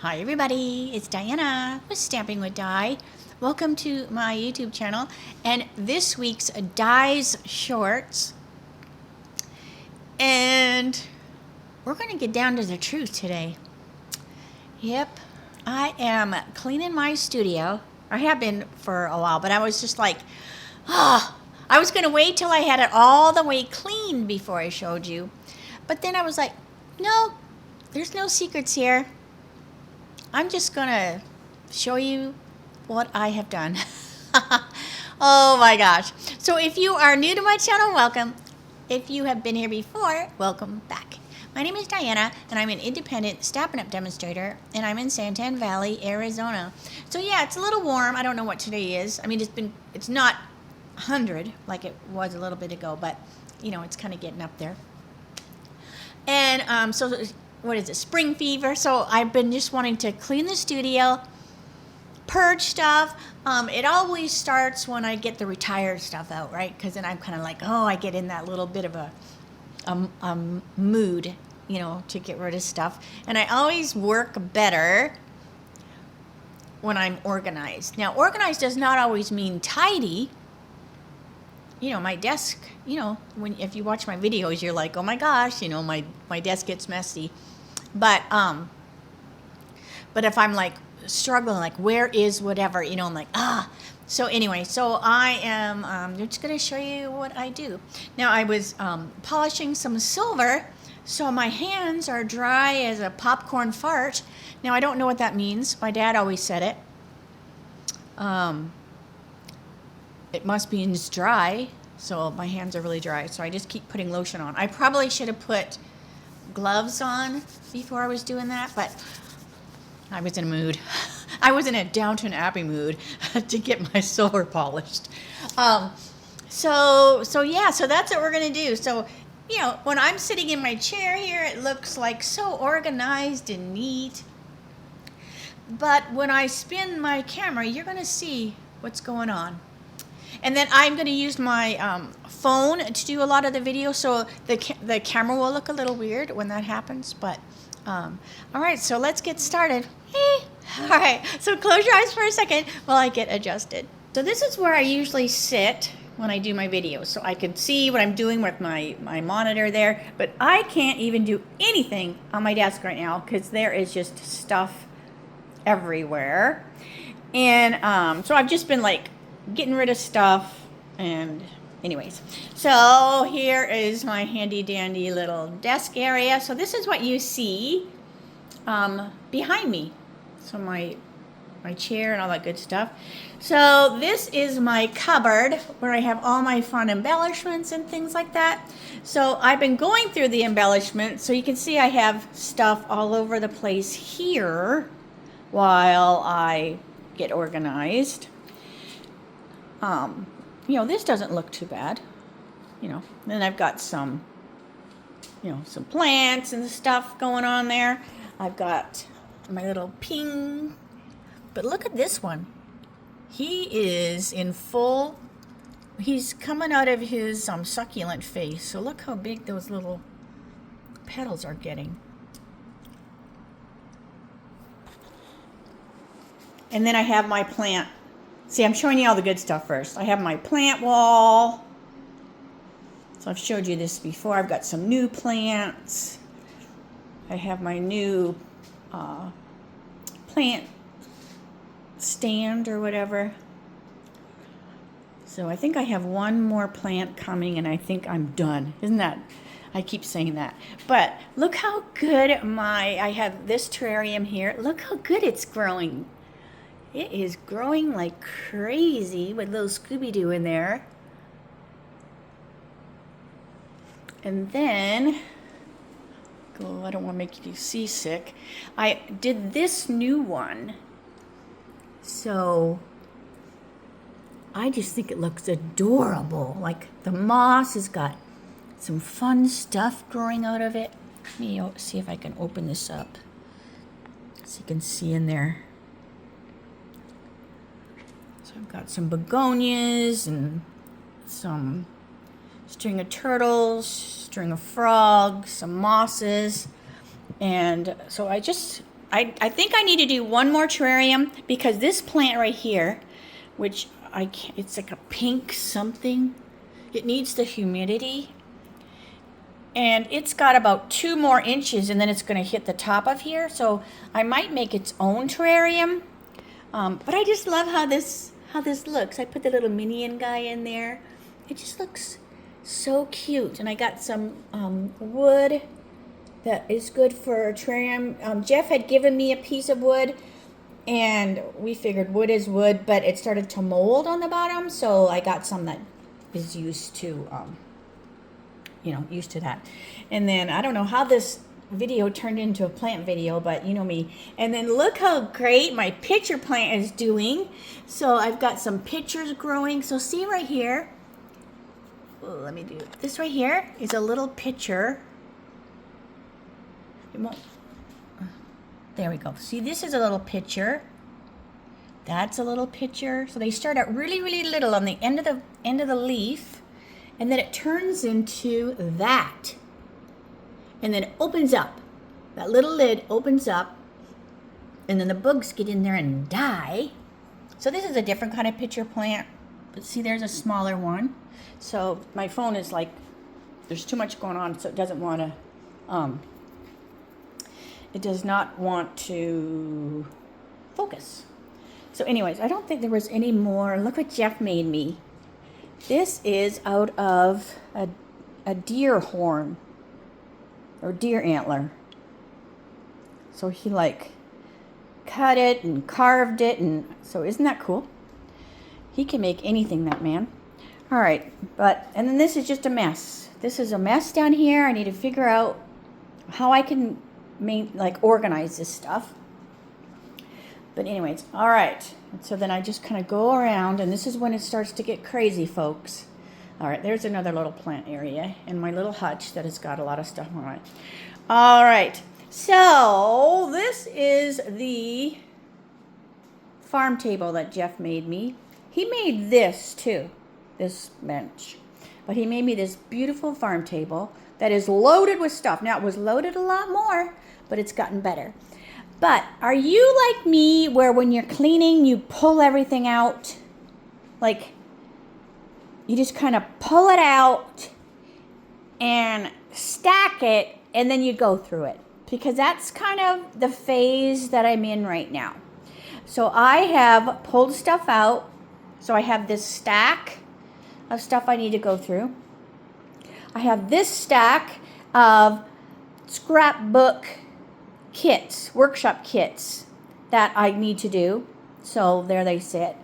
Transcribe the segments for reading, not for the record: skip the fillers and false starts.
Hi everybody, it's Diana with Stamping with Di. Welcome to my YouTube channel and this week's Di's Shorts. And we're going to get down to the truth today. Yep, I am cleaning my studio. I have been for a while, but I was just like, I was going to wait till I had it all the way clean before I showed you. But then I was like, no, there's no secrets here. I'm just going to show you what I have done. Oh my gosh. So if you are new to my channel, welcome. If you have been here before, welcome back. My name is Diana, and I'm an independent Stampin' demonstrator, and I'm in Santan Valley, Arizona. So yeah, it's a little warm. I don't know what today is. I mean, it's not 100 like it was a little bit ago, but you know, it's kind of getting up there. And so what is it, spring fever? So I've been just wanting to clean the studio, purge stuff. It always starts when I get the retired stuff out, right? Because then I'm kind of like, oh, I get in that little bit of a mood, you know, to get rid of stuff. And I always work better when I'm organized. Now, organized does not always mean tidy. You know, my desk, you know, if you watch my videos, you're like, oh my gosh, you know, my desk gets messy. But if I'm like struggling, like where is whatever, you know, I'm like, So anyway, so I am just going to show you what I do. Now I was polishing some silver, so my hands are dry as a popcorn fart. Now I don't know what that means. My dad always said it. It must mean it's dry, so my hands are really dry. So I just keep putting lotion on. I probably should have put gloves on before I was doing that, but I was in a mood. I was in a Downton Abbey mood to get my silver polished. So yeah, so that's what we're gonna do. So, you know, when I'm sitting in my chair here, it looks like so organized and neat. But when I spin my camera, you're gonna see what's going on. And then I'm going to use my phone to do a lot of the video, so the camera will look a little weird when that happens. But all right, so let's get started. All right, so close your eyes for a second while I get adjusted. So this is where I usually sit when I do my videos, so I can see what I'm doing with my monitor there. But I can't even do anything on my desk right now because there is just stuff everywhere. And so I've just been like getting rid of stuff. And anyways, so here is my handy dandy little desk area. So this is what you see behind me. So my chair and all that good stuff. So this is my cupboard where I have all my fun embellishments and things like that. So I've been going through the embellishments, so you can see I have stuff all over the place here while I get organized. You know, this doesn't look too bad, you know. Then I've got some, you know, some plants and stuff going on there. I've got my little ping, but look at this one. He is in full, he's coming out of his succulent phase. So look how big those little petals are getting. And then I have my plant. See, I'm showing you all the good stuff first. I have my plant wall. So I've showed you this before. I've got some new plants. I have my new plant stand or whatever. So I think I have one more plant coming and I think I'm done. Isn't that? I keep saying that. But look how good I have this terrarium here. Look how good it's growing. It is growing like crazy with little Scooby-Doo in there. And then, I don't want to make you seasick. I did this new one. So I just think it looks adorable. Like the moss has got some fun stuff growing out of it. Let me see if I can open this up so you can see in there. I've got some begonias and some string of turtles, string of frogs, some mosses. And so I I think I need to do one more terrarium because this plant right here, which I can't, it's like a pink something. It needs the humidity. And it's got about 2 more inches and then it's going to hit the top of here. So I might make its own terrarium. But I just love how this looks. I put the little minion guy in there. It just looks so cute. And I got some wood that is good for a terrarium. Jeff had given me a piece of wood and we figured wood is wood, but it started to mold on the bottom. So I got some that is used to used to that. And then I don't know how this video turned into a plant video, but you know me. And then look how great my pitcher plant is doing. So I've got some pitchers growing. So see right here, let me do this. Right here is a little pitcher. It won't, there we go. See, this is a little pitcher. That's a little pitcher. So they start out really, really little on the end of the leaf. And then it turns into that. And then it opens up. That little lid opens up. And then the bugs get in there and die. So this is a different kind of pitcher plant. But see, there's a smaller one. So my phone is like, there's too much going on, so it doesn't want to, it does not want to focus. So anyways, I don't think there was any more. Look what Jeff made me. This is out of a deer horn or deer antler. So he like cut it and carved it, and so isn't that cool? He can make anything, that man. All right, and then this is just a mess. This is a mess down here. I need to figure out how I can organize this stuff. But anyways, all right. And so then I just kind of go around, and this is when it starts to get crazy, folks. All right, there's another little plant area in my little hutch that has got a lot of stuff on it. All right, so this is the farm table that Jeff made me. He made this too, this bench. But he made me this beautiful farm table that is loaded with stuff. Now, it was loaded a lot more, but it's gotten better. But are you like me where when you're cleaning, you pull everything out? Like, you just kind of pull it out and stack it, and then you go through it. Because that's kind of the phase that I'm in right now. So I have pulled stuff out. So I have this stack of stuff I need to go through. I have this stack of scrapbook kits, workshop kits that I need to do. So there they sit.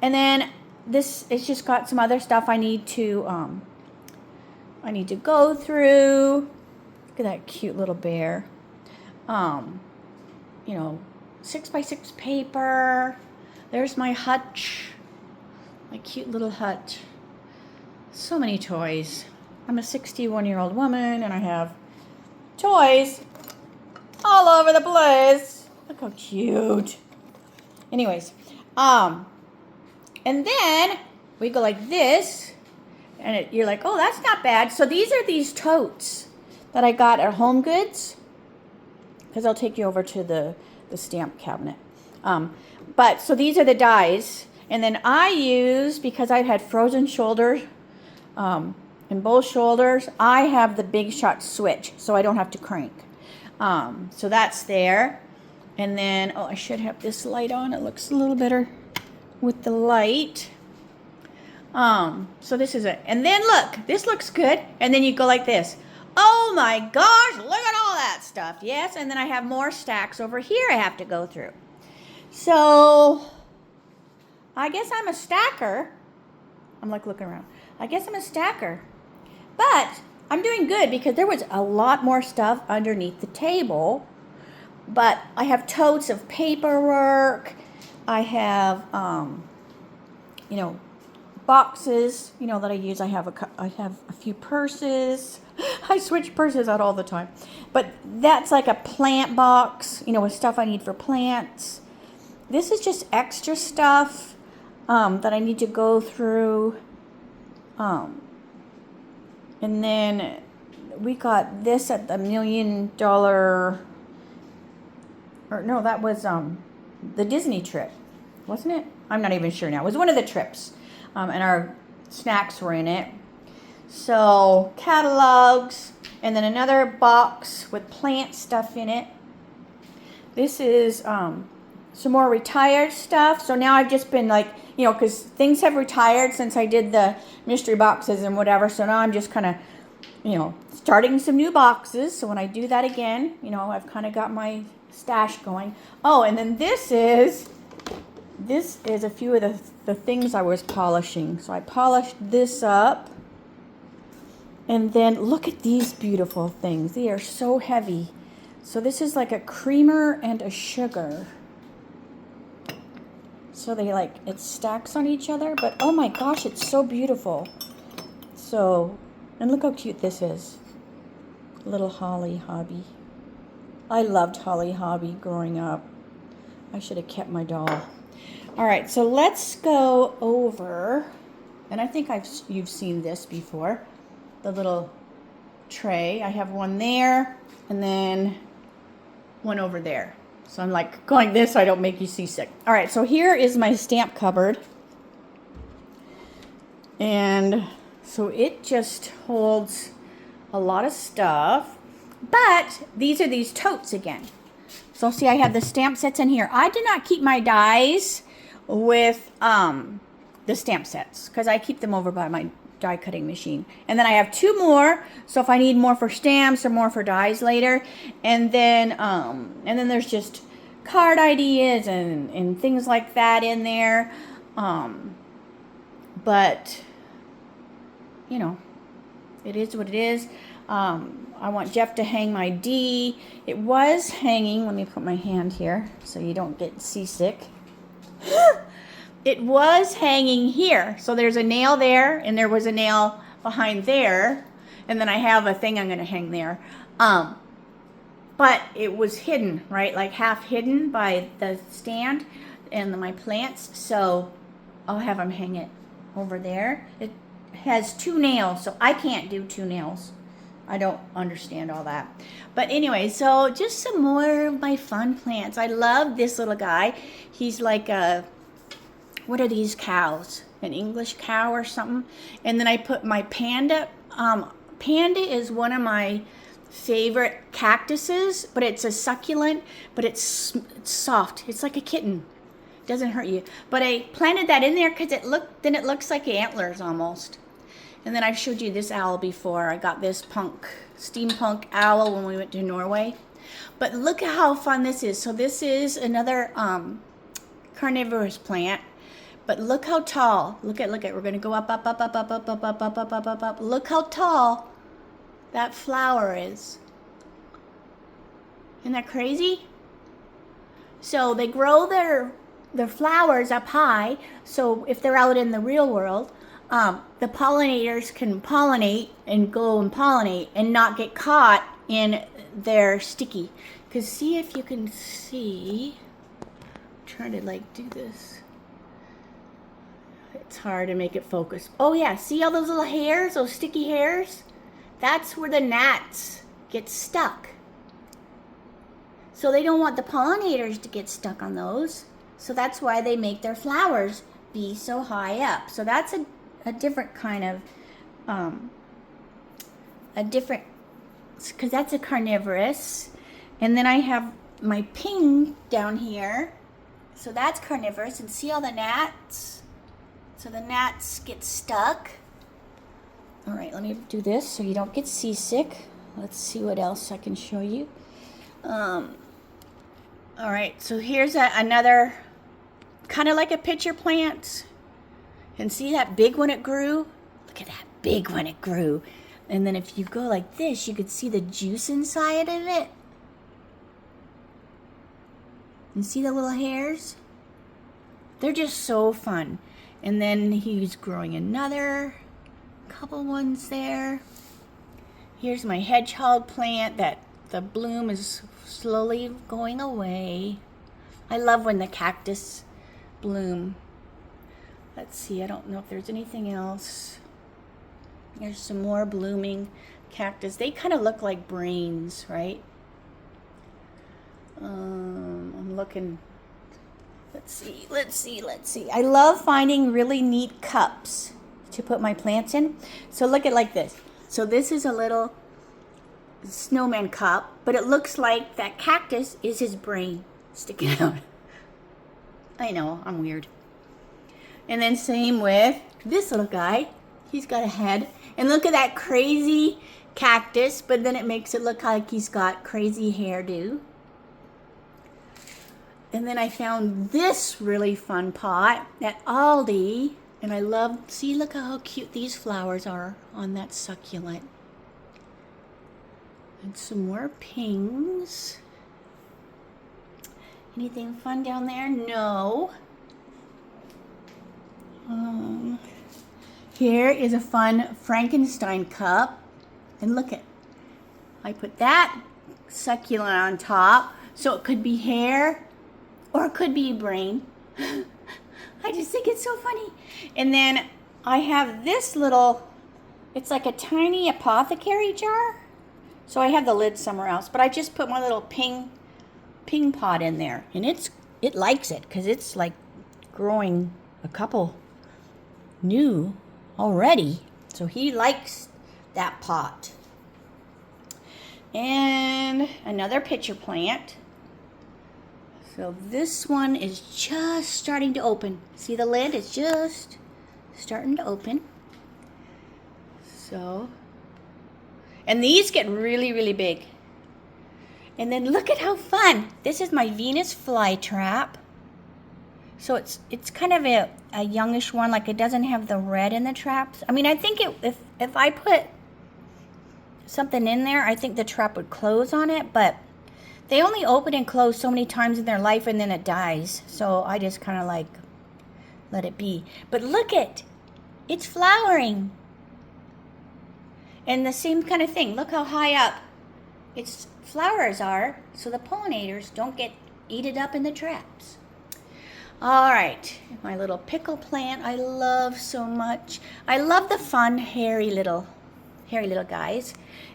And then this, it's just got some other stuff I need to go through. Look at that cute little bear. 6x6 paper. There's my hutch. My cute little hutch. So many toys. I'm a 61-year-old woman and I have toys all over the place. Look how cute. Anyways, and then we go like this, and you're like, oh, that's not bad. So these are these totes that I got at Home Goods, because I'll take you over to the stamp cabinet. But so these are the dies, and then I use, because I've had frozen shoulders and both shoulders, I have the Big Shot switch, so I don't have to crank. So that's there. And then, I should have this light on. It looks a little better with the light. So this is it. And then look, this looks good. And then you go like this. Oh my gosh, look at all that stuff. Yes, and then I have more stacks over here I have to go through. So I guess I'm a stacker. I'm like looking around. I guess I'm a stacker. But I'm doing good because there was a lot more stuff underneath the table. But I have totes of paperwork. I have, boxes, that I use. I have a few purses. I switch purses out all the time. But that's like a plant box, with stuff I need for plants. This is just extra stuff that I need to go through. And then we got this at the $1 million, or Or no, that was the Disney trip, wasn't it? I'm not even sure now. It was one of the trips, and our snacks were in it. So catalogs, and then another box with plant stuff in it. This is some more retired stuff. So now I've just been like, you know, because things have retired since I did the mystery boxes and whatever. So now I'm just kind of, you know, starting some new boxes. So when I do that again, you know, I've kind of got my stash going. Oh, and then this is a few of the things I was polishing. So I polished this up. And then look at these beautiful things. They are so heavy. So this is like a creamer and a sugar. So they like, it stacks on each other, but oh my gosh, it's so beautiful. So, and look how cute this is. Little Holly Hobby. I loved Holly Hobby growing up. I should have kept my doll. All right, so let's go over, and I think you've seen this before, the little tray. I have one there, and then one over there. So I'm like going this so I don't make you seasick. All right, so here is my stamp cupboard. And so it just holds a lot of stuff. But these are these totes again. So see, I have the stamp sets in here. I do not keep my dies with the stamp sets because I keep them over by my die cutting machine. And then I have two more, so if I need more for stamps or more for dies later. And then there's just card ideas and things like that in there. But you know, it is what it is. I want Jeff to hang my D. It was hanging, let me put my hand here so you don't get seasick. It was hanging here. So there's a nail there, and there was a nail behind there. And then I have a thing I'm going to hang there. But it was hidden, right? Like half hidden by the stand and my plants. So I'll have him hang it over there. It has two nails, so I can't do two nails. I don't understand all that. But anyway, so just some more of my fun plants. I love this little guy. He's like a, what are these cows? An English cow or something? And then I put my panda. Panda is one of my favorite cactuses, but it's a succulent, but it's soft. It's like a kitten. It doesn't hurt you. But I planted that in there because it looks like antlers almost. And then I've showed you this owl before. I got this steampunk owl when we went to Norway. But look at how fun this is. So this is another carnivorous plant. But look how tall. Look at. We're going to go up. Look how tall that flower is. Isn't that crazy? So they grow their flowers up high. So if they're out in the real world, the pollinators can pollinate and go and pollinate and not get caught in their sticky. Because see if you can see. I'm trying to like do this. It's hard to make it focus. Oh yeah, see all those little hairs, those sticky hairs? That's where the gnats get stuck. So they don't want the pollinators to get stuck on those. So that's why they make their flowers be so high up. So that's a different kind of, because that's a carnivorous. And then I have my ping down here. So that's carnivorous. And see all the gnats? So the gnats get stuck. All right, let me do this so you don't get seasick. Let's see what else I can show you. All right, so here's another, kind of like a pitcher plant. And see that big one it grew? Look at that big one it grew. And then if you go like this, you could see the juice inside of it. And see the little hairs? They're just so fun. And then he's growing another couple ones there. Here's my hedgehog plant that the bloom is slowly going away. I love when the cactus bloom. Let's see, I don't know if there's anything else. There's some more blooming cactus. They kind of look like brains, right? I'm looking. Let's see. I love finding really neat cups to put my plants in. So look at like this. So this is a little snowman cup, but it looks like that cactus is his brain sticking out. I know, I'm weird. And then same with this little guy. He's got a head. And look at that crazy cactus, but then it makes it look like he's got crazy hairdo. And then I found this really fun pot at Aldi. And I love, see, look how cute these flowers are on that succulent. And some more pings. Anything fun down there? No. Here is a fun Frankenstein cup. And look at, I put that succulent on top. So it could be hair or it could be a brain. I just think it's so funny. And then I have this little, it's like a tiny apothecary jar. So I have the lid somewhere else, but I just put my little ping pot in there. And it likes it because it's like growing a couple new already. So he likes that pot. And another pitcher plant. So this one is just starting to open. See the lid? It's just starting to open. So, and these get really, really big. And then look at how fun. This is my Venus flytrap. So it's kind of a youngish one, like it doesn't have the red in the traps. I mean, I think if I put something in there, I think the trap would close on it, but they only open and close so many times in their life and then it dies. So I just kind of like let it be. But look it's flowering. And the same kind of thing. Look how high up its flowers are so the pollinators don't get eaten up in the traps. All right, my little pickle plant I love so much. I love the fun hairy little guys.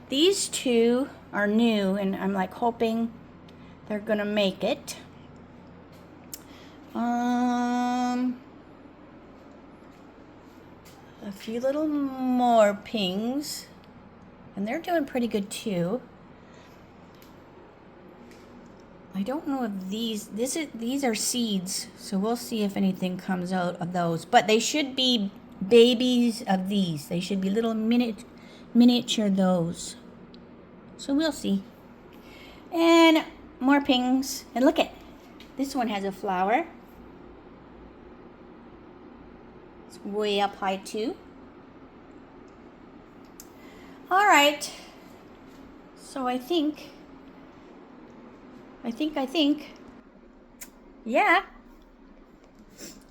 These two are new and I'm like hoping they're gonna make it. A few little more pings and they're doing pretty good too. I don't know if these are seeds, so we'll see if anything comes out of those. But they should be babies of these. They should be little miniature those. So we'll see. And more pings. And look at this one has a flower. It's way up high too. All right. So I think. Yeah.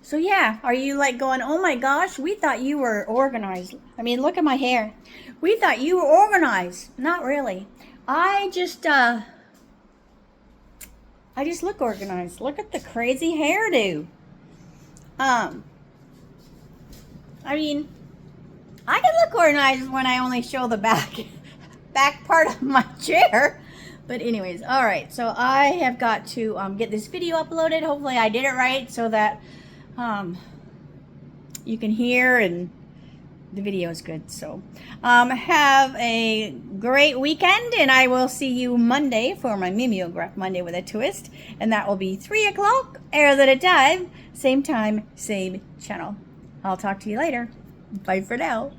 So yeah, are you like going, oh my gosh, we thought you were organized. I mean, look at my hair. We thought you were organized. Not really. I just look organized. Look at the crazy hairdo. I mean, I can look organized when I only show the back part of my chair. But anyways, all right. So I have got to get this video uploaded. Hopefully I did it right so that you can hear and the video is good. So have a great weekend, and I will see you Monday for my Mimeograph Monday with a twist, and that will be 3 o'clock, Arrows at a Time, same channel. I'll talk to you later. Bye for now.